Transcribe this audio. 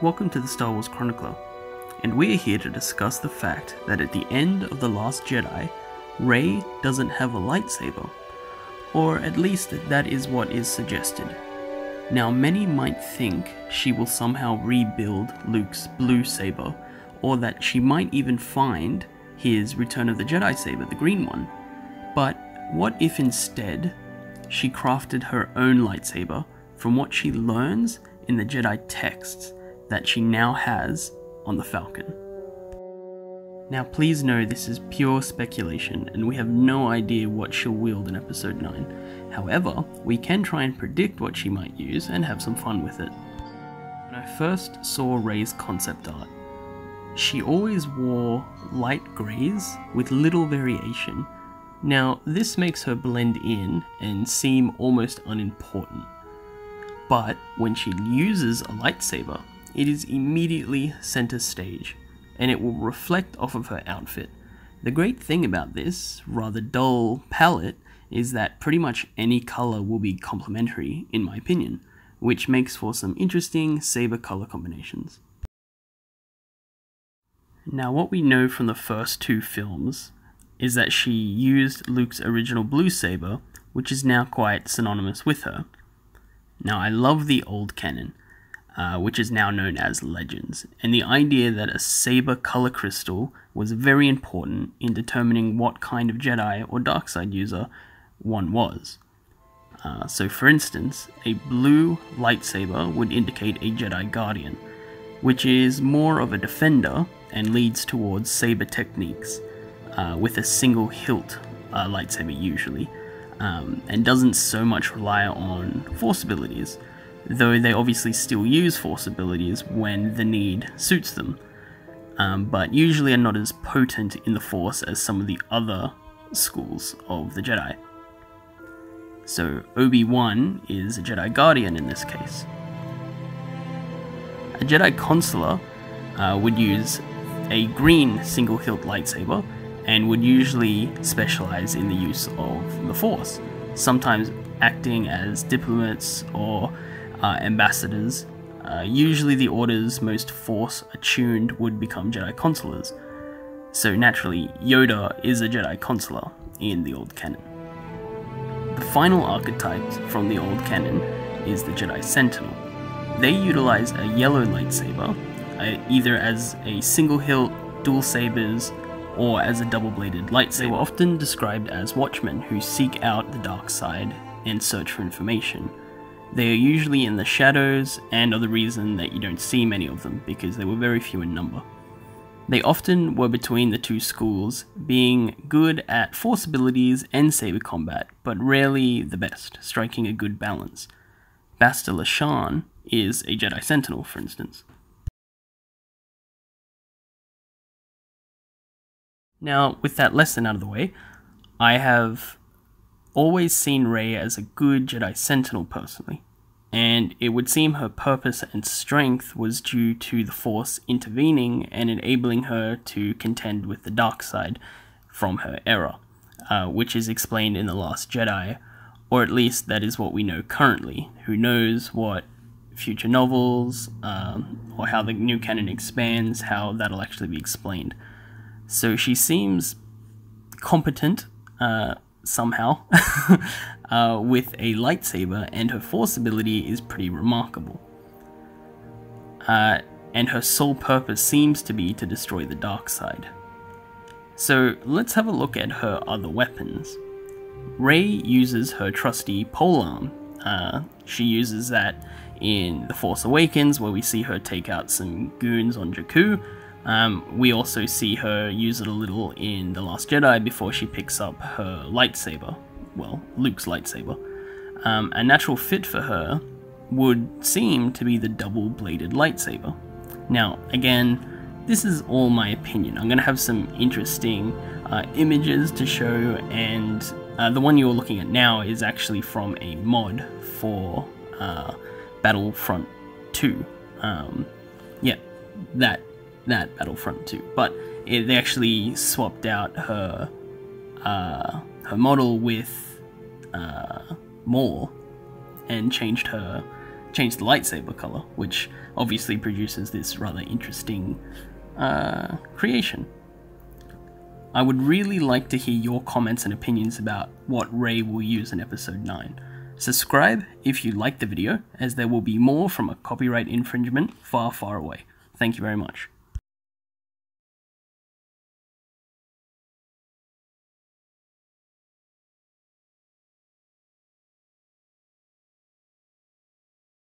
Welcome to the Star Wars Chronicler, and we are here to discuss the fact that at the end of The Last Jedi, Rey doesn't have a lightsaber, or at least that is what is suggested. Now many might think she will somehow rebuild Luke's blue saber, or that she might even find his Return of the Jedi saber, the green one. But what if instead she crafted her own lightsaber from what she learns in the Jedi texts that she now has on the Falcon? Now please know this is pure speculation and we have no idea what she'll wield in episode 9. However, we can try and predict what she might use and have some fun with it. When I first saw Rey's concept art, she always wore light greys with little variation. Now this makes her blend in and seem almost unimportant. But when she uses a lightsaber, it is immediately center stage, and it will reflect off of her outfit. The great thing about this rather dull palette is that pretty much any color will be complementary, in my opinion, which makes for some interesting saber color combinations. Now what we know from the first two films is that she used Luke's original blue saber, which is now quite synonymous with her. Now I love the old canon, which is now known as Legends, and the idea that a saber color crystal was very important in determining what kind of Jedi or dark side user one was. So for instance, a blue lightsaber would indicate a Jedi Guardian, which is more of a defender and leads towards saber techniques, with a single hilt lightsaber usually, and doesn't so much rely on force abilities, though they obviously still use force abilities when the need suits them, but usually are not as potent in the force as some of the other schools of the Jedi. So Obi-Wan is a Jedi Guardian in this case. A Jedi Consular would use a green single hilt lightsaber and would usually specialize in the use of the Force, sometimes acting as diplomats or ambassadors. Usually the Order's most Force-attuned would become Jedi Consulars, so naturally Yoda is a Jedi Consular in the old canon. The final archetype from the old canon is the Jedi Sentinel. They utilize a yellow lightsaber, either as a single hilt, dual sabers, or as a double-bladed lightsaber. They were often described as watchmen who seek out the dark side and search for information. They are usually in the shadows and are the reason that you don't see many of them, because they were very few in number. They often were between the two schools, being good at force abilities and saber combat, but rarely the best, striking a good balance. Basta Lashan is a Jedi Sentinel, for instance. Now, with that lesson out of the way, I have always seen Rey as a good Jedi Sentinel personally, and it would seem her purpose and strength was due to the Force intervening and enabling her to contend with the dark side from her era, which is explained in The Last Jedi, or at least that is what we know currently. Who knows what future novels, or how the new canon expands, how that'll actually be explained. So she seems competent, somehow, with a lightsaber, and her force ability is pretty remarkable. And her sole purpose seems to be to destroy the dark side. So let's have a look at her other weapons. Rey uses her trusty polearm. She uses that in The Force Awakens, where we see her take out some goons on Jakku. We also see her use it a little in The Last Jedi before she picks up her lightsaber, well, Luke's lightsaber. A natural fit for her would seem to be the double-bladed lightsaber. Now, again, this is all my opinion. I'm going to have some interesting images to show, and the one you're looking at now is actually from a mod for Battlefront 2. Yeah, that Battlefront 2, but they actually swapped out her model with Maul and changed her change the lightsaber color, which obviously produces this rather interesting creation. I would really like to hear your comments and opinions about what Rey will use in Episode 9. Subscribe if you liked the video, as there will be more from a copyright infringement far, far away. Thank you very much.